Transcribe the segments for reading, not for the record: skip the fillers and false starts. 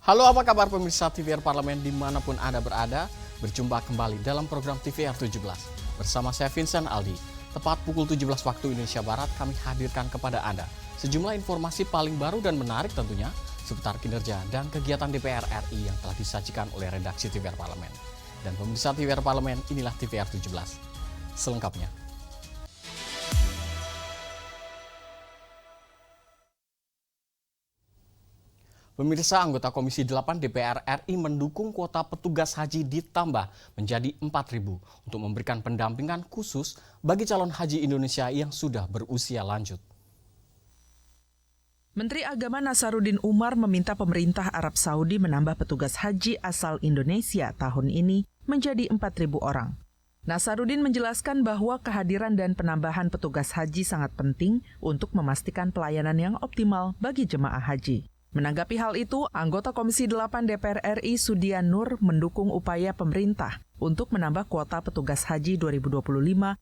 Halo, apa kabar pemirsa TVR Parlemen dimanapun Anda berada? Berjumpa kembali dalam program TVR 17. Bersama saya Vincent Aldi. Tepat pukul 17 waktu Indonesia Barat kami hadirkan kepada Anda sejumlah informasi paling baru dan menarik tentunya seputar kinerja dan kegiatan DPR RI yang telah disajikan oleh redaksi TVR Parlemen. Dan pemirsa TVR Parlemen, inilah TVR 17. Selengkapnya. Pemirsa, anggota Komisi 8 DPR RI mendukung kuota petugas haji ditambah menjadi 4.000 untuk memberikan pendampingan khusus bagi calon haji Indonesia yang sudah berusia lanjut. Menteri Agama Nasaruddin Umar meminta pemerintah Arab Saudi menambah petugas haji asal Indonesia tahun ini menjadi 4.000 orang. Nasaruddin menjelaskan bahwa kehadiran dan penambahan petugas haji sangat penting untuk memastikan pelayanan yang optimal bagi jemaah haji. Menanggapi hal itu, anggota Komisi 8 DPR RI Sudian Nur mendukung upaya pemerintah untuk menambah kuota petugas haji 2025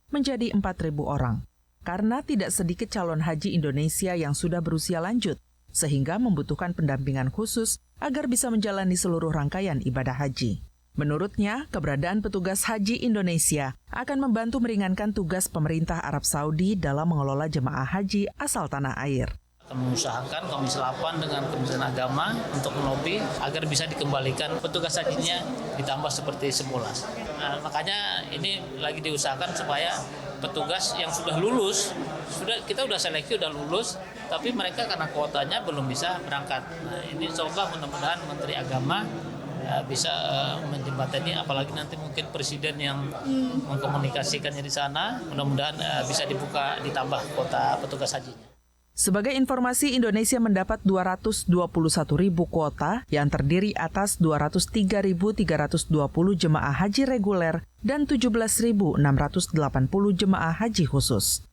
menjadi 4.000 orang. Karena tidak sedikit calon haji Indonesia yang sudah berusia lanjut, sehingga membutuhkan pendampingan khusus agar bisa menjalani seluruh rangkaian ibadah haji. Menurutnya, keberadaan petugas haji Indonesia akan membantu meringankan tugas pemerintah Arab Saudi dalam mengelola jemaah haji asal tanah air. Mengusahakan Komisi 8 dengan Kementerian Agama untuk melobi agar bisa dikembalikan petugas hajinya ditambah seperti semula. Makanya ini lagi diusahakan supaya petugas yang sudah lulus, kita sudah seleksi, sudah lulus, tapi mereka karena kuotanya belum bisa berangkat. Nah, ini coba mudah-mudahan Menteri Agama bisa menjembatani, apalagi nanti mungkin Presiden yang mengkomunikasikannya di sana, mudah-mudahan bisa ditambah kuota petugas hajinya. Sebagai informasi, Indonesia mendapat 221.000 kuota yang terdiri atas 203.320 jemaah haji reguler dan 17.680 jemaah haji khusus.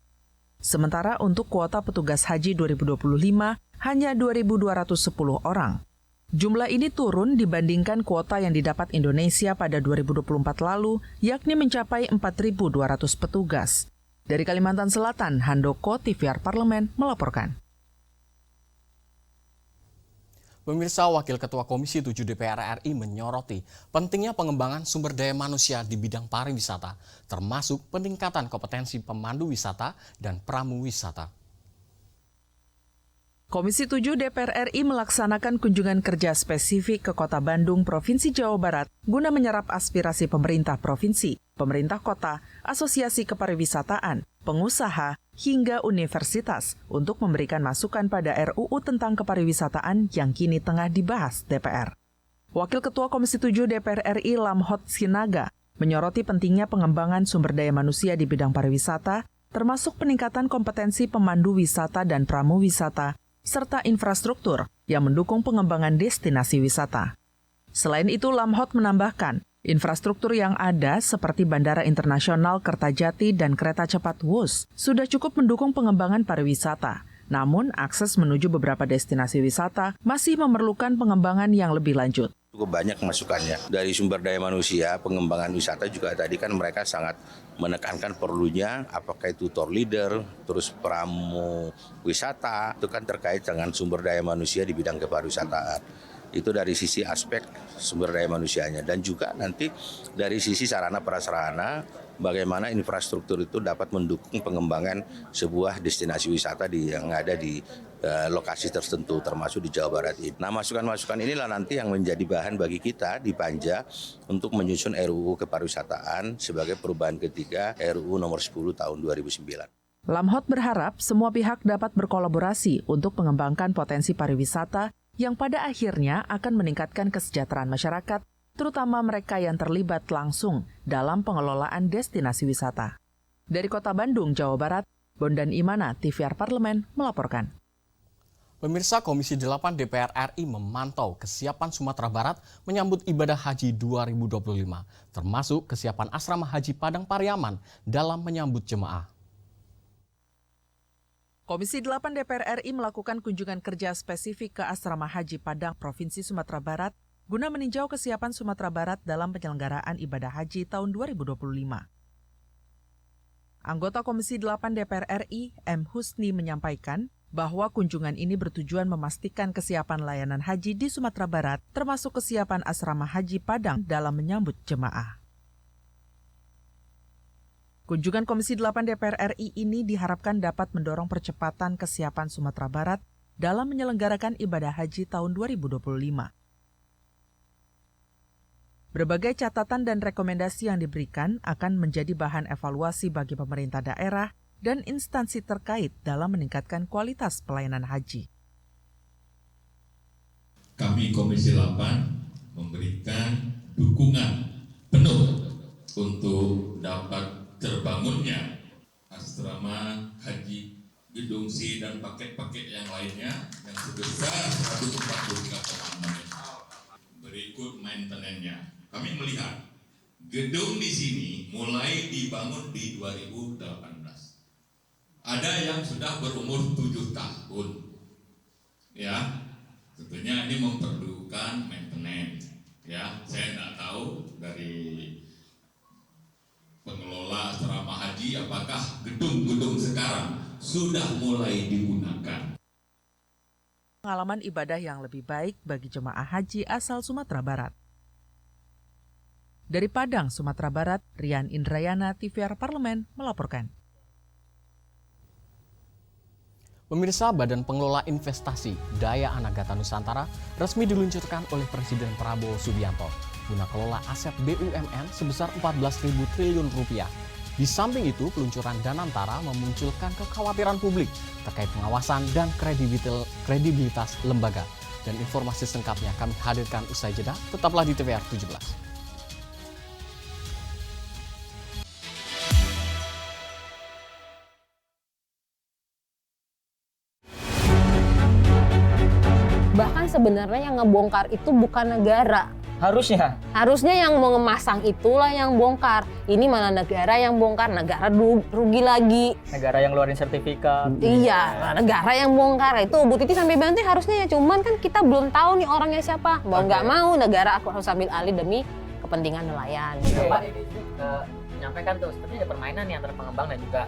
Sementara untuk kuota petugas haji 2025 hanya 2.210 orang. Jumlah ini turun dibandingkan kuota yang didapat Indonesia pada 2024 lalu, yakni mencapai 4.200 petugas. Dari Kalimantan Selatan, Handoko, TVR Parlemen melaporkan. Pemirsa, Wakil Ketua Komisi 7 DPR RI menyoroti pentingnya pengembangan sumber daya manusia di bidang pariwisata, termasuk peningkatan kompetensi pemandu wisata dan pramu wisata. Komisi 7 DPR RI melaksanakan kunjungan kerja spesifik ke Kota Bandung, Provinsi Jawa Barat, guna menyerap aspirasi pemerintah provinsi, pemerintah kota, asosiasi kepariwisataan, pengusaha, hingga universitas untuk memberikan masukan pada RUU tentang kepariwisataan yang kini tengah dibahas DPR. Wakil Ketua Komisi 7 DPR RI Lamhot Sinaga menyoroti pentingnya pengembangan sumber daya manusia di bidang pariwisata, termasuk peningkatan kompetensi pemandu wisata dan pramu wisata, serta infrastruktur yang mendukung pengembangan destinasi wisata. Selain itu, Lamhot menambahkan, infrastruktur yang ada seperti Bandara Internasional Kertajati dan kereta cepat WUS sudah cukup mendukung pengembangan pariwisata. Namun, akses menuju beberapa destinasi wisata masih memerlukan pengembangan yang lebih lanjut. Cukup banyak masukannya. Dari sumber daya manusia, pengembangan wisata juga tadi kan mereka sangat menekankan perlunya apakah itu tour leader, terus pramu wisata, itu kan terkait dengan sumber daya manusia di bidang kepariwisataan. Itu dari sisi aspek sumber daya manusianya dan juga nanti dari sisi sarana prasarana bagaimana infrastruktur itu dapat mendukung pengembangan sebuah destinasi wisata yang ada di lokasi tertentu termasuk di Jawa Barat ini. Nah, masukan-masukan inilah nanti yang menjadi bahan bagi kita di Panja untuk menyusun RUU kepariwisataan sebagai perubahan ketiga RUU nomor 10 tahun 2009. Lamhot berharap semua pihak dapat berkolaborasi untuk mengembangkan potensi pariwisata yang pada akhirnya akan meningkatkan kesejahteraan masyarakat, terutama mereka yang terlibat langsung dalam pengelolaan destinasi wisata. Dari Kota Bandung, Jawa Barat, Bondan Imana, TVR Parlemen melaporkan. Pemirsa, Komisi 8 DPR RI memantau kesiapan Sumatera Barat menyambut ibadah haji 2025, termasuk kesiapan asrama haji Padang Pariaman dalam menyambut jemaah. Komisi 8 DPR RI melakukan kunjungan kerja spesifik ke asrama haji Padang, Provinsi Sumatera Barat, guna meninjau kesiapan Sumatera Barat dalam penyelenggaraan ibadah haji tahun 2025. Anggota Komisi 8 DPR RI, M. Husni, menyampaikan bahwa kunjungan ini bertujuan memastikan kesiapan layanan haji di Sumatera Barat, termasuk kesiapan asrama haji Padang dalam menyambut jemaah. Kunjungan Komisi 8 DPR RI ini diharapkan dapat mendorong percepatan kesiapan Sumatera Barat dalam menyelenggarakan ibadah haji tahun 2025. Berbagai catatan dan rekomendasi yang diberikan akan menjadi bahan evaluasi bagi pemerintah daerah dan instansi terkait dalam meningkatkan kualitas pelayanan haji. Kami Komisi 8 memberikan dukungan penuh untuk dapat terbangunnya asrama haji Gedung C dan paket-paket yang lainnya yang sebesar 140 miliar. Berikut maintenance-nya. Kami melihat gedung di sini mulai dibangun di 2018. Ada yang sudah berumur 7 tahun. Ya, tentunya ini memerlukan maintenance. Ya, saya tidak tahu dari pengelola asrama haji apakah gedung-gedung sekarang sudah mulai digunakan. Pengalaman ibadah yang lebih baik bagi jemaah haji asal Sumatera Barat. Dari Padang, Sumatera Barat, Rian Indrayana, TVR Parlemen melaporkan. Pemirsa, Badan Pengelola Investasi Daya Anak Gata Nusantara resmi diluncurkan oleh Presiden Prabowo Subianto guna kelola aset BUMN sebesar 14.000 triliun rupiah. Di samping itu, peluncuran Danantara memunculkan kekhawatiran publik terkait pengawasan dan kredibilitas lembaga. Dan informasi selengkapnya kami hadirkan usai jeda. Tetaplah di TVR 17. Bahkan sebenarnya yang ngebongkar itu bukan negara. Harusnya yang mau ngemasang itulah yang bongkar. Ini mana negara yang bongkar, negara rugi lagi. Negara yang ngeluarin sertifikat. Iya, negara yang bongkar. Itu Bu Titi sampai bantu harusnya ya. Cuman kan kita belum tahu nih orangnya siapa. Mau nggak mau negara aku harus ambil alih demi kepentingan nelayan. Pak Deddy menyampaikan tuh sepertinya ada permainan nih antara pengembang dan juga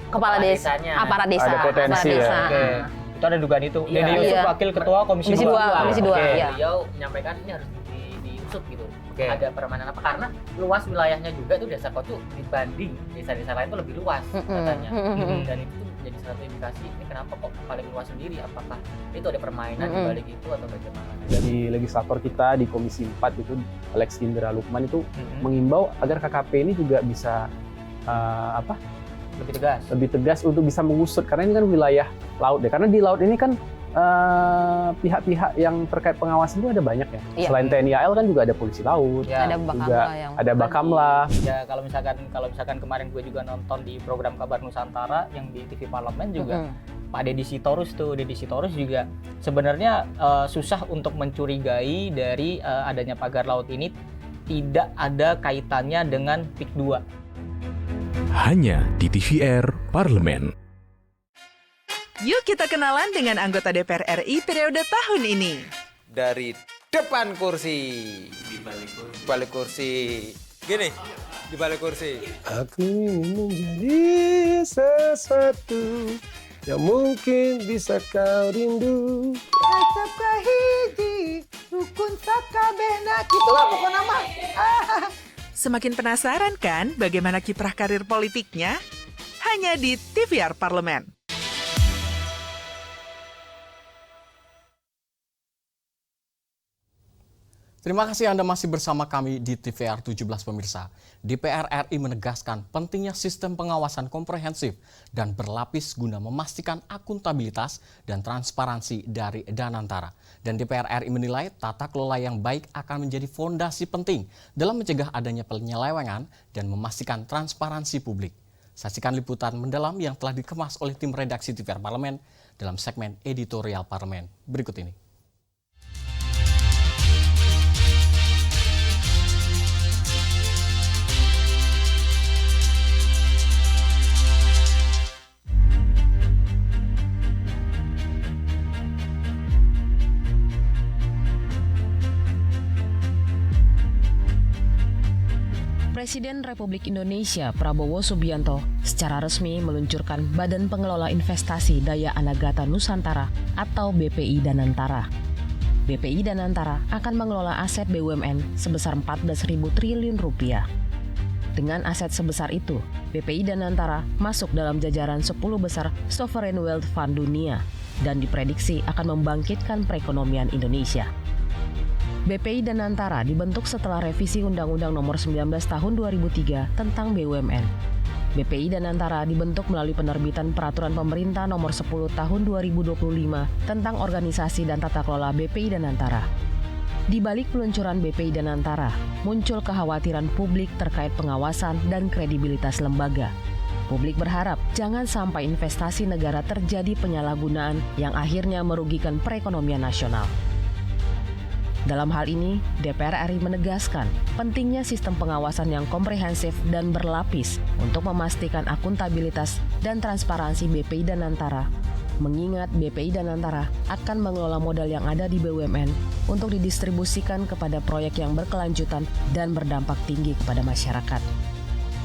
kepala desanya, aparat desa. Ada potensi desa. ya. Itu ada dugaan itu. Iya. Deddy Yusuf, Iya. Wakil Ketua Komisi 2. Komisi 2, iya. Beliau menyampaikan ini harus diusut gitu. Ada permainan apa? Karena luas wilayahnya juga tuh desa kau tuh dibanding desa-desa lain tuh lebih luas katanya. Dan itu tuh menjadi satu indikasi ini kenapa kok paling luas sendiri? Apakah itu ada permainan di balik itu atau bagaimana? Dari legislator kita di Komisi 4 itu Alex Indra Lukman itu mengimbau agar KKP ini juga bisa lebih tegas untuk bisa mengusut, karena ini kan wilayah laut ya. Karena di laut ini kan pihak-pihak yang terkait pengawasan itu ada banyak ya. Iya. Selain TNI AL kan juga ada polisi laut, Ada juga yang ada Bakamla. Ya kalau misalkan kemarin gue juga nonton di program Kabar Nusantara yang di TV Parlemen juga Pak Deddy Sitorus juga sebenarnya susah untuk mencurigai dari adanya pagar laut ini tidak ada kaitannya dengan PIK 2. Hanya di TVR Parlemen. Yuk kita kenalan dengan anggota DPR RI periode tahun ini. Dari depan kursi, di balik kursi, gini, di balik kursi. Aku ingin menjadi sesuatu yang mungkin bisa kau rindu. Acap kahiji, rukun sakabehna, gitulah pokoknya mah. Semakin penasaran kan bagaimana kiprah karir politiknya? Hanya di TVR Parlemen. Terima kasih Anda masih bersama kami di TVR 17 pemirsa. DPR RI menegaskan pentingnya sistem pengawasan komprehensif dan berlapis guna memastikan akuntabilitas dan transparansi dari Danantara. Dan DPR RI menilai tata kelola yang baik akan menjadi fondasi penting dalam mencegah adanya penyelewengan dan memastikan transparansi publik. Saksikan liputan mendalam yang telah dikemas oleh tim redaksi TVR Parlemen dalam segmen editorial Parlemen berikut ini. Presiden Republik Indonesia Prabowo Subianto secara resmi meluncurkan Badan Pengelola Investasi Daya Anagata Nusantara atau BPI Danantara. BPI Danantara akan mengelola aset BUMN sebesar 14.000 triliun rupiah. Dengan aset sebesar itu, BPI Danantara masuk dalam jajaran 10 besar Sovereign Wealth Fund dunia dan diprediksi akan membangkitkan perekonomian Indonesia. BPI Danantara dibentuk setelah revisi Undang-Undang Nomor 19 Tahun 2003 tentang BUMN. BPI Danantara dibentuk melalui penerbitan Peraturan Pemerintah Nomor 10 Tahun 2025 tentang organisasi dan tata kelola BPI Danantara. Di balik peluncuran BPI Danantara, muncul kekhawatiran publik terkait pengawasan dan kredibilitas lembaga. Publik berharap jangan sampai investasi negara terjadi penyalahgunaan yang akhirnya merugikan perekonomian nasional. Dalam hal ini, DPR RI menegaskan pentingnya sistem pengawasan yang komprehensif dan berlapis untuk memastikan akuntabilitas dan transparansi BPI Danantara. Mengingat BPI Danantara akan mengelola modal yang ada di BUMN untuk didistribusikan kepada proyek yang berkelanjutan dan berdampak tinggi kepada masyarakat.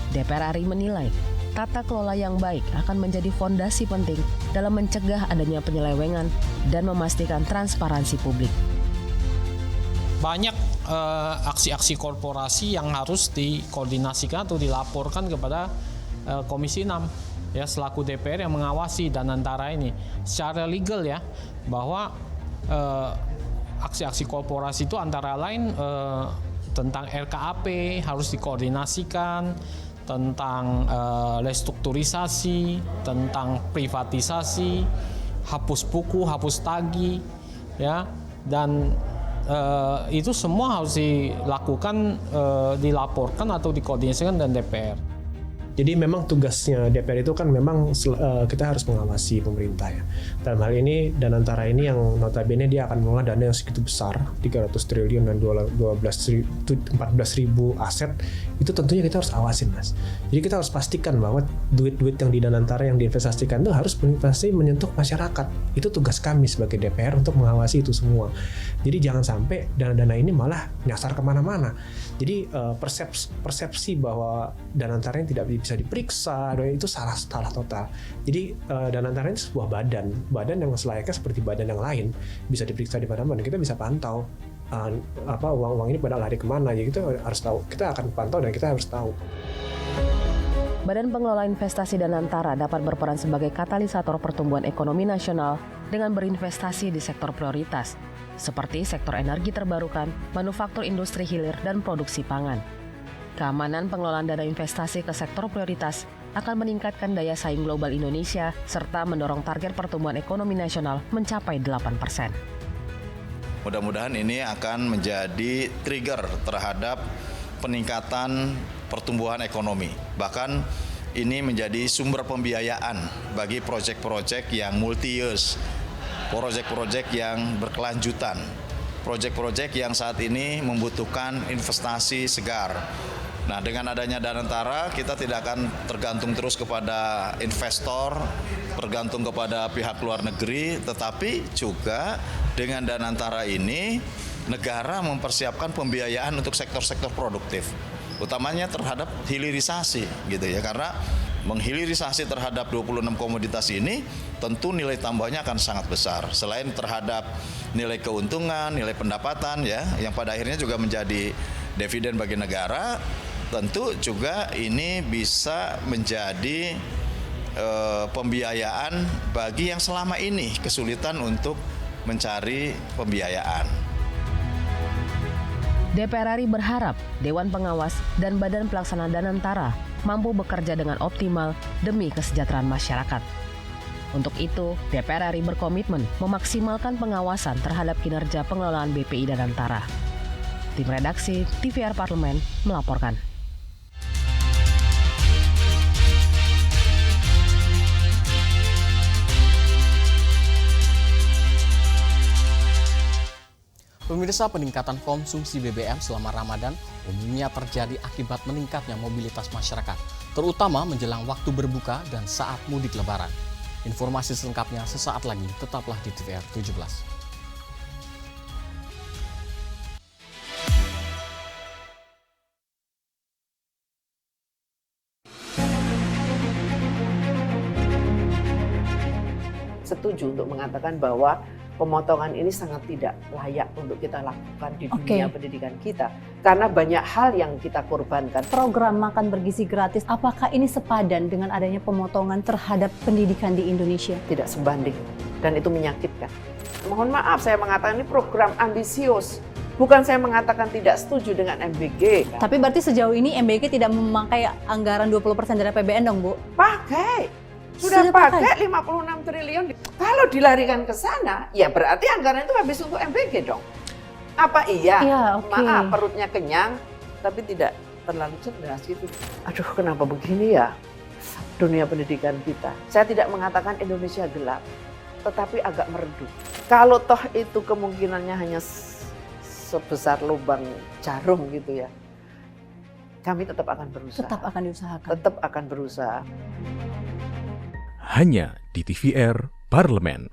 DPR RI menilai tata kelola yang baik akan menjadi fondasi penting dalam mencegah adanya penyelewengan dan memastikan transparansi publik. Banyak aksi-aksi korporasi yang harus dikoordinasikan atau dilaporkan kepada Komisi 6 ya selaku DPR yang mengawasi Danantara ini secara legal ya, bahwa aksi-aksi korporasi itu antara lain tentang RKAP harus dikoordinasikan, tentang restrukturisasi, tentang privatisasi, hapus buku, hapus tagih ya, dan itu semua harus dilakukan, dilaporkan atau dikoordinasikan dengan DPR. Jadi memang tugasnya DPR itu kan memang kita harus mengawasi pemerintah ya. Dalam hal ini Danantara ini yang notabene dia akan mengelola dana yang segitu besar, 300 triliun dan 14.000 aset, itu tentunya kita harus awasin Mas. Jadi kita harus pastikan bahwa duit-duit yang di Danantara yang diinvestasikan itu harus pasti menyentuh masyarakat. Itu tugas kami sebagai DPR untuk mengawasi itu semua. Jadi jangan sampai dana-dana ini malah nyasar kemana-mana. Jadi persepsi bahwa Danantara yang tidak bisa diperiksa, itu salah total. Jadi Danantara ini sebuah badan yang selayaknya seperti badan yang lain, bisa diperiksa di mana-mana. Kita bisa pantau uang ini pada lari kemana, ya kita harus tahu. Kita akan pantau dan kita harus tahu. Badan Pengelola Investasi Danantara dapat berperan sebagai katalisator pertumbuhan ekonomi nasional dengan berinvestasi di sektor prioritas, seperti sektor energi terbarukan, manufaktur industri hilir, dan produksi pangan. Keamanan pengelolaan dana investasi ke sektor prioritas akan meningkatkan daya saing global Indonesia serta mendorong target pertumbuhan ekonomi nasional mencapai 8%. Mudah-mudahan ini akan menjadi trigger terhadap peningkatan pertumbuhan ekonomi. Bahkan ini menjadi sumber pembiayaan bagi proyek-proyek yang multi-years, proyek-proyek yang berkelanjutan, proyek-proyek yang saat ini membutuhkan investasi segar. Nah, dengan adanya Danantara, kita tidak akan tergantung terus kepada investor, tergantung kepada pihak luar negeri, tetapi juga dengan Danantara ini, negara mempersiapkan pembiayaan untuk sektor-sektor produktif, utamanya terhadap hilirisasi, gitu ya, karena menghilirisasi terhadap 26 komoditas ini, tentu nilai tambahnya akan sangat besar. Selain terhadap nilai keuntungan, nilai pendapatan, ya, yang pada akhirnya juga menjadi dividen bagi negara, tentu juga ini bisa menjadi pembiayaan bagi yang selama ini kesulitan untuk mencari pembiayaan. DPR RI berharap Dewan Pengawas dan Badan Pelaksana Danantara mampu bekerja dengan optimal demi kesejahteraan masyarakat. Untuk itu, DPR RI berkomitmen memaksimalkan pengawasan terhadap kinerja pengelolaan BPI Danantara. Tim redaksi TVR Parlemen melaporkan. Pemirsa, peningkatan konsumsi BBM selama Ramadan umumnya terjadi akibat meningkatnya mobilitas masyarakat, terutama menjelang waktu berbuka dan saat mudik Lebaran. Informasi selengkapnya sesaat lagi, tetaplah di TVR 17. setuju untuk mengatakan bahwa pemotongan ini sangat tidak layak untuk kita lakukan di dunia pendidikan kita. Karena banyak hal yang kita korbankan. Program makan bergizi gratis, apakah ini sepadan dengan adanya pemotongan terhadap pendidikan di Indonesia? Tidak sebanding, dan itu menyakitkan. Mohon maaf saya mengatakan ini program ambisius. Bukan saya mengatakan tidak setuju dengan MBG. Tapi berarti sejauh ini MBG tidak memakai anggaran 20% dari APBN dong, Bu? Pakai. Sudah pakai 56 triliun. Kalau dilarikan ke sana, ya berarti anggaran itu habis untuk MBG dong. Apa iya? Ya, Maaf, perutnya kenyang, tapi tidak terlalu cerdas gitu. Aduh, kenapa begini ya dunia pendidikan kita? Saya tidak mengatakan Indonesia gelap, tetapi agak meredup. Kalau toh itu kemungkinannya hanya sebesar lubang jarum gitu ya, kami tetap akan berusaha. Tetap akan diusahakan. Tetap akan berusaha. Hanya di TVR Parlemen.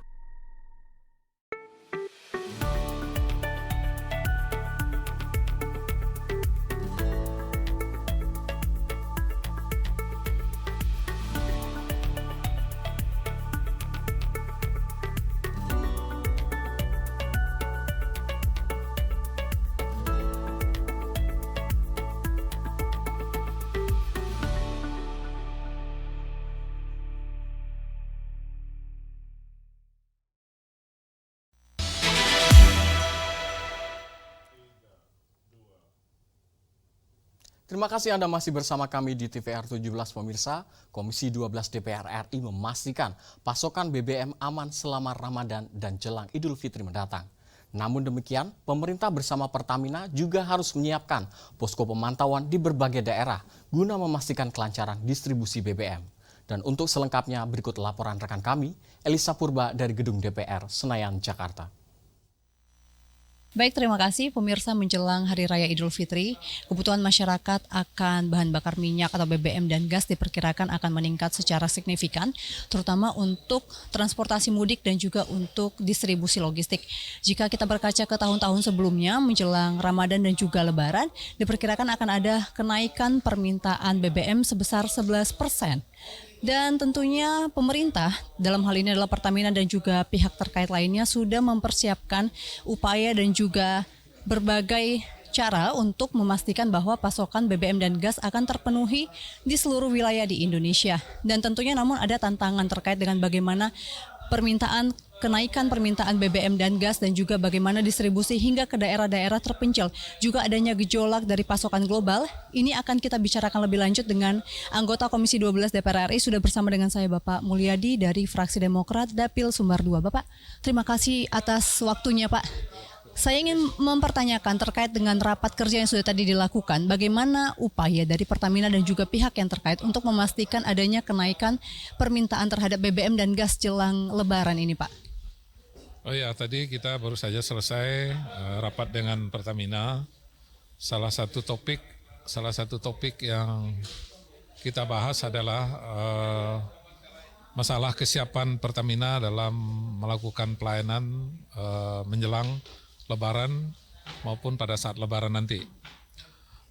Terima kasih Anda masih bersama kami di TVR 17 pemirsa. Komisi 12 DPR RI memastikan pasokan BBM aman selama Ramadan dan jelang Idul Fitri mendatang. Namun demikian, pemerintah bersama Pertamina juga harus menyiapkan posko pemantauan di berbagai daerah guna memastikan kelancaran distribusi BBM. Dan untuk selengkapnya berikut laporan rekan kami, Elisa Purba dari Gedung DPR, Senayan, Jakarta. Baik, terima kasih pemirsa. Menjelang Hari Raya Idul Fitri, kebutuhan masyarakat akan bahan bakar minyak atau BBM dan gas diperkirakan akan meningkat secara signifikan, terutama untuk transportasi mudik dan juga untuk distribusi logistik. Jika kita berkaca ke tahun-tahun sebelumnya, menjelang Ramadan dan juga Lebaran, diperkirakan akan ada kenaikan permintaan BBM sebesar 11%. Dan tentunya pemerintah, dalam hal ini adalah Pertamina dan juga pihak terkait lainnya sudah mempersiapkan upaya dan juga berbagai cara untuk memastikan bahwa pasokan BBM dan gas akan terpenuhi di seluruh wilayah di Indonesia. Dan tentunya namun ada tantangan terkait dengan bagaimana kenaikan permintaan BBM dan gas dan juga bagaimana distribusi hingga ke daerah-daerah terpencil. Juga adanya gejolak dari pasokan global. Ini akan kita bicarakan lebih lanjut dengan anggota Komisi 12 DPR RI. Sudah bersama dengan saya Bapak Mulyadi dari fraksi Demokrat Dapil Sumbar 2. Bapak, terima kasih atas waktunya Pak. Saya ingin mempertanyakan terkait dengan rapat kerja yang sudah tadi dilakukan, bagaimana upaya dari Pertamina dan juga pihak yang terkait untuk memastikan adanya kenaikan permintaan terhadap BBM dan gas jelang Lebaran ini, Pak? Oh ya, tadi kita baru saja selesai rapat dengan Pertamina. Salah satu topik yang kita bahas adalah masalah kesiapan Pertamina dalam melakukan pelayanan menjelang Lebaran maupun pada saat Lebaran nanti.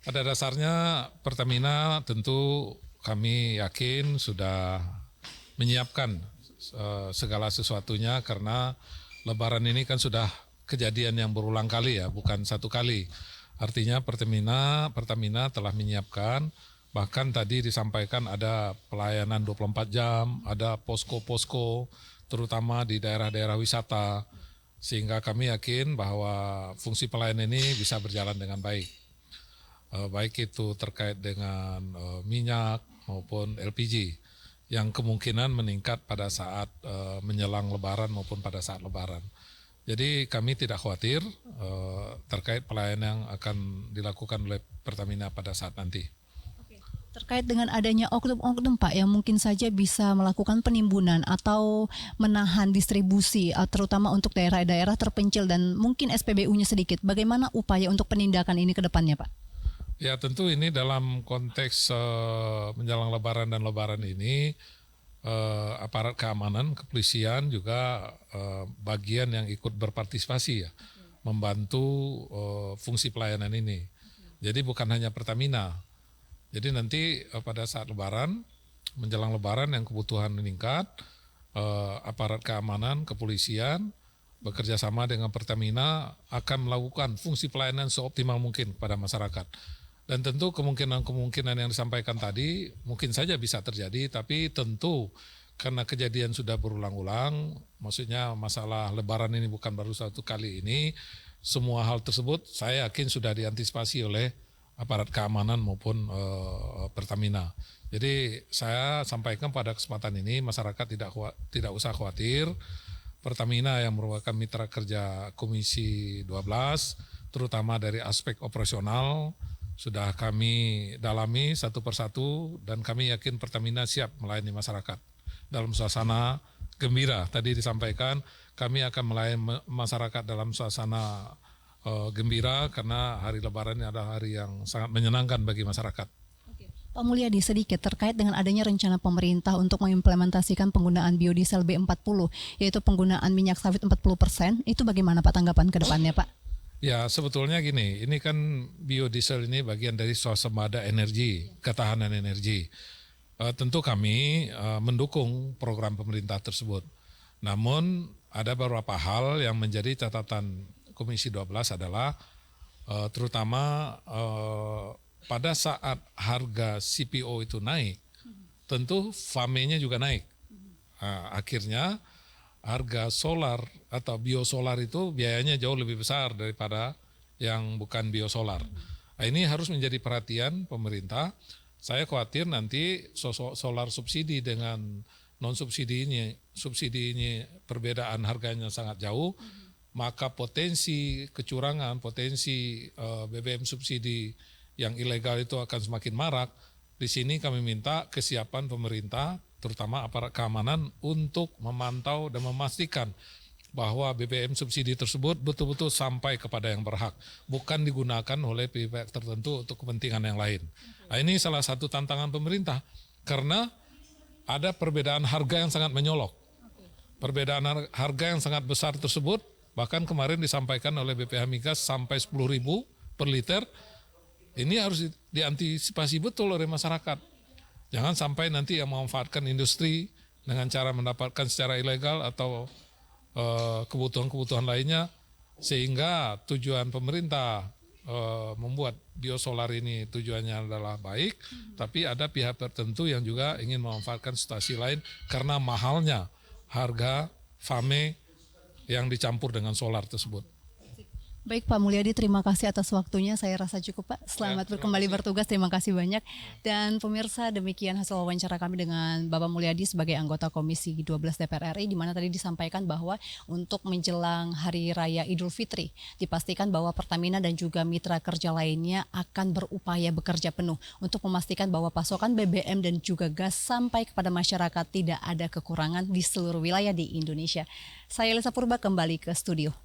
Pada dasarnya Pertamina tentu kami yakin sudah menyiapkan segala sesuatunya karena Lebaran ini kan sudah kejadian yang berulang kali ya, bukan satu kali. Artinya Pertamina telah menyiapkan, bahkan tadi disampaikan ada pelayanan 24 jam, ada posko-posko terutama di daerah-daerah wisata. Sehingga kami yakin bahwa fungsi pelayanan ini bisa berjalan dengan baik. Baik itu terkait dengan minyak maupun LPG yang kemungkinan meningkat pada saat menjelang Lebaran maupun pada saat Lebaran. Jadi kami tidak khawatir terkait pelayanan yang akan dilakukan oleh Pertamina pada saat nanti. Terkait dengan adanya oknum-oknum Pak yang mungkin saja bisa melakukan penimbunan atau menahan distribusi terutama untuk daerah-daerah terpencil dan mungkin SPBU-nya sedikit, bagaimana upaya untuk penindakan ini ke depannya Pak? Ya tentu ini dalam konteks menjelang Lebaran dan Lebaran ini aparat keamanan, kepolisian juga bagian yang ikut berpartisipasi ya, membantu fungsi pelayanan ini. Jadi bukan hanya Pertamina. Jadi nanti pada saat Lebaran, menjelang Lebaran yang kebutuhan meningkat, aparat keamanan, kepolisian, bekerja sama dengan Pertamina akan melakukan fungsi pelayanan seoptimal mungkin kepada masyarakat. Dan tentu kemungkinan-kemungkinan yang disampaikan tadi mungkin saja bisa terjadi, tapi tentu karena kejadian sudah berulang-ulang, maksudnya masalah Lebaran ini bukan baru satu kali ini, semua hal tersebut saya yakin sudah diantisipasi oleh aparat keamanan maupun Pertamina. Jadi saya sampaikan pada kesempatan ini masyarakat tidak usah khawatir. Pertamina yang merupakan mitra kerja Komisi 12, terutama dari aspek operasional, sudah kami dalami satu persatu dan kami yakin Pertamina siap melayani masyarakat dalam suasana gembira. Tadi disampaikan kami akan melayani masyarakat dalam suasana gembira karena hari Lebaran ini adalah hari yang sangat menyenangkan bagi masyarakat. Pak Mulyadi, sedikit terkait dengan adanya rencana pemerintah untuk mengimplementasikan penggunaan biodiesel B40, yaitu penggunaan minyak sawit 40%, itu bagaimana Pak tanggapan ke depannya Pak? Ya sebetulnya gini, ini kan biodiesel ini bagian dari swasembada energi, ketahanan energi. Tentu kami mendukung program pemerintah tersebut. Namun ada beberapa hal yang menjadi catatan Komisi 12 adalah terutama pada saat harga CPO itu naik, tentu FAME-nya juga naik. Akhirnya harga solar atau biosolar itu biayanya jauh lebih besar daripada yang bukan biosolar. Ini harus menjadi perhatian pemerintah. Saya khawatir nanti solar subsidi dengan non subsidi ini perbedaan harganya sangat jauh, maka potensi kecurangan, potensi BBM subsidi yang ilegal itu akan semakin marak. Di sini kami minta kesiapan pemerintah, terutama aparat keamanan untuk memantau dan memastikan bahwa BBM subsidi tersebut betul-betul sampai kepada yang berhak, bukan digunakan oleh pihak tertentu untuk kepentingan yang lain. Nah, ini salah satu tantangan pemerintah karena ada perbedaan harga yang sangat menyolok. Perbedaan harga yang sangat besar tersebut bahkan kemarin disampaikan oleh BPH Migas sampai 10.000 per liter. Ini harus diantisipasi betul oleh masyarakat. Jangan sampai nanti yang memanfaatkan industri dengan cara mendapatkan secara ilegal atau kebutuhan-kebutuhan lainnya, sehingga tujuan pemerintah membuat biosolar ini tujuannya adalah baik, tapi ada pihak tertentu yang juga ingin memanfaatkan situasi lain karena mahalnya harga FAME yang dicampur dengan solar tersebut. Baik Pak Mulyadi, terima kasih atas waktunya. Saya rasa cukup Pak. Selamat kembali bertugas. Terima kasih banyak. Dan pemirsa, demikian hasil wawancara kami dengan Bapak Mulyadi sebagai anggota Komisi 12 DPR RI, di mana tadi disampaikan bahwa untuk menjelang Hari Raya Idul Fitri, dipastikan bahwa Pertamina dan juga mitra kerja lainnya akan berupaya bekerja penuh untuk memastikan bahwa pasokan BBM dan juga gas sampai kepada masyarakat tidak ada kekurangan di seluruh wilayah di Indonesia. Saya Elisa Purba kembali ke studio.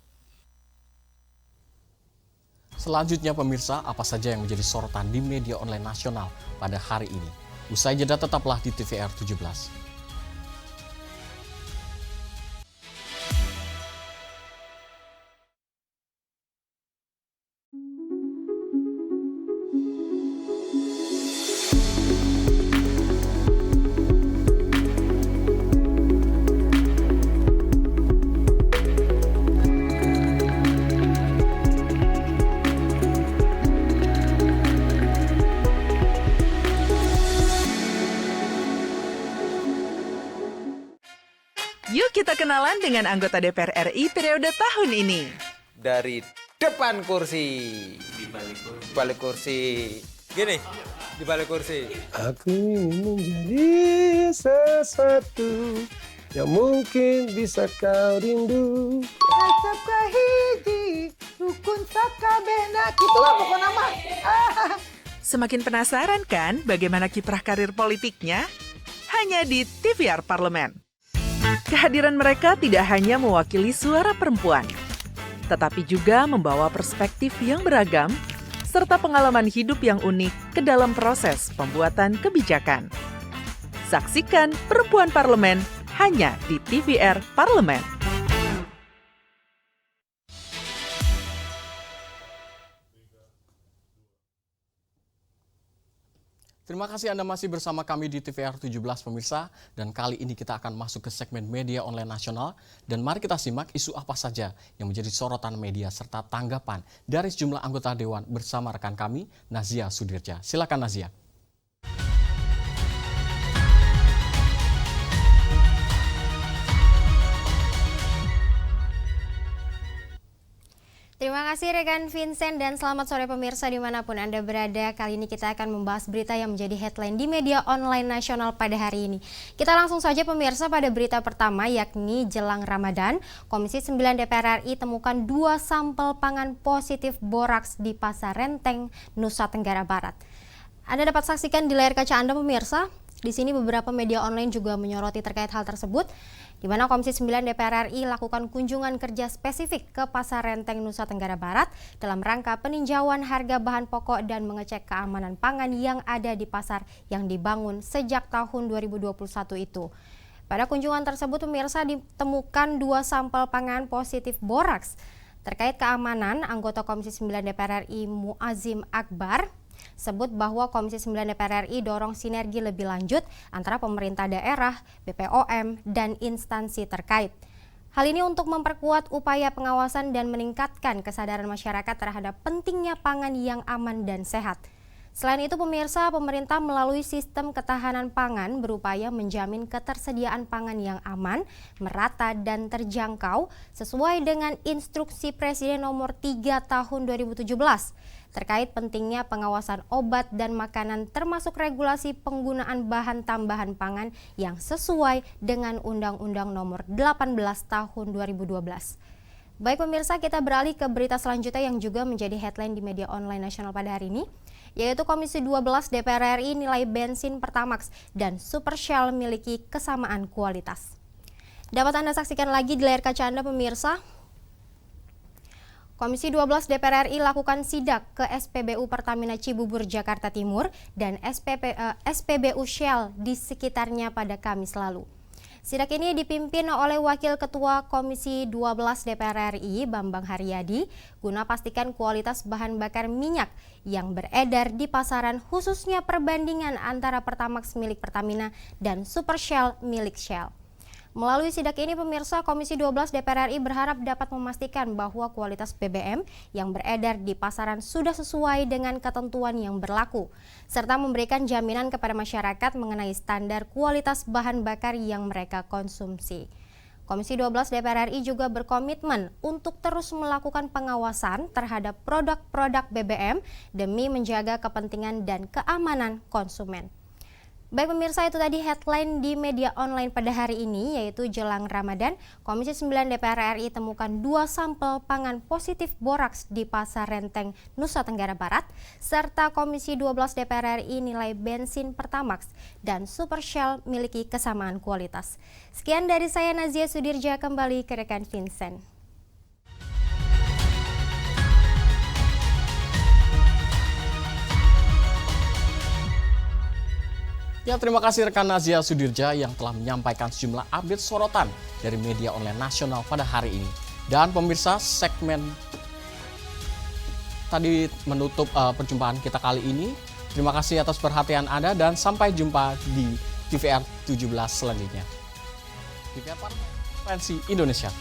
Selanjutnya pemirsa, apa saja yang menjadi sorotan di media online nasional pada hari ini? Usai jeda tetaplah di TVR 17. Yuk kita kenalan dengan anggota DPR RI periode tahun ini. Dari depan kursi. Di balik kursi. Gini, di balik kursi. Aku ingin menjadi sesuatu yang mungkin bisa kau rindu. Acap kahiji, rukun sakabehna. Gitulah pokoknya mah. Semakin penasaran kan bagaimana kiprah karir politiknya? Hanya di TVR Parlemen. Kehadiran mereka tidak hanya mewakili suara perempuan, tetapi juga membawa perspektif yang beragam serta pengalaman hidup yang unik ke dalam proses pembuatan kebijakan. Saksikan Perempuan Parlemen hanya di TVR Parlemen. Terima kasih Anda masih bersama kami di TVR 17 pemirsa, dan kali ini kita akan masuk ke segmen media online nasional, dan mari kita simak isu apa saja yang menjadi sorotan media serta tanggapan dari sejumlah anggota Dewan bersama rekan kami Nazia Sudirja. Silakan Nazia. Terima kasih rekan Vincent dan selamat sore pemirsa dimanapun Anda berada. Kali ini kita akan membahas berita yang menjadi headline di media online nasional pada hari ini. Kita langsung saja pemirsa pada berita pertama, yakni jelang Ramadan, Komisi 9 DPR RI temukan 2 sampel pangan positif boraks di Pasar Renteng, Nusa Tenggara Barat. Anda dapat saksikan di layar kaca Anda pemirsa. Di sini beberapa media online juga menyoroti terkait hal tersebut, di mana Komisi 9 DPR RI lakukan kunjungan kerja spesifik ke Pasar Renteng Nusa Tenggara Barat dalam rangka peninjauan harga bahan pokok dan mengecek keamanan pangan yang ada di pasar yang dibangun sejak tahun 2021 itu. Pada kunjungan tersebut pemirsa ditemukan 2 sampel pangan positif boraks. Terkait keamanan, anggota Komisi 9 DPR RI Muazzim Akbar sebut bahwa Komisi 9 DPR RI dorong sinergi lebih lanjut antara pemerintah daerah, BPOM, dan instansi terkait. Hal ini untuk memperkuat upaya pengawasan dan meningkatkan kesadaran masyarakat terhadap pentingnya pangan yang aman dan sehat. Selain itu pemirsa, pemerintah melalui sistem ketahanan pangan berupaya menjamin ketersediaan pangan yang aman, merata, dan terjangkau sesuai dengan instruksi Presiden nomor 3 tahun 2017 terkait pentingnya pengawasan obat dan makanan termasuk regulasi penggunaan bahan tambahan pangan yang sesuai dengan Undang-Undang nomor 18 tahun 2012. Baik pemirsa, kita beralih ke berita selanjutnya yang juga menjadi headline di media online nasional pada hari ini, yaitu Komisi 12 DPR RI nilai bensin Pertamax dan Super Shell memiliki kesamaan kualitas. Dapat Anda saksikan lagi di layar kaca Anda pemirsa. Komisi 12 DPR RI lakukan sidak ke SPBU Pertamina Cibubur, Jakarta Timur dan SPBU Shell di sekitarnya pada Kamis lalu. Sidak ini dipimpin oleh Wakil Ketua Komisi 12 DPR RI Bambang Haryadi guna pastikan kualitas bahan bakar minyak yang beredar di pasaran, khususnya perbandingan antara Pertamax milik Pertamina dan Super Shell milik Shell. Melalui sidak ini pemirsa, Komisi 12 DPR RI berharap dapat memastikan bahwa kualitas BBM yang beredar di pasaran sudah sesuai dengan ketentuan yang berlaku, serta memberikan jaminan kepada masyarakat mengenai standar kualitas bahan bakar yang mereka konsumsi. Komisi 12 DPR RI juga berkomitmen untuk terus melakukan pengawasan terhadap produk-produk BBM demi menjaga kepentingan dan keamanan konsumen. Baik pemirsa, itu tadi headline di media online pada hari ini, yaitu jelang Ramadan, Komisi 9 DPR RI temukan 2 sampel pangan positif boraks di Pasar Renteng, Nusa Tenggara Barat, serta Komisi 12 DPR RI nilai bensin Pertamax dan Super Shell miliki kesamaan kualitas. Sekian dari saya Nazia Sudirja, kembali ke rekan Vincent. Ya, terima kasih rekan Nazia Sudirja yang telah menyampaikan sejumlah update sorotan dari media online nasional pada hari ini. Dan pemirsa, segmen tadi menutup perjumpaan kita kali ini. Terima kasih atas perhatian Anda dan sampai jumpa di TVR 17 selanjutnya. TVR Parlemen Indonesia.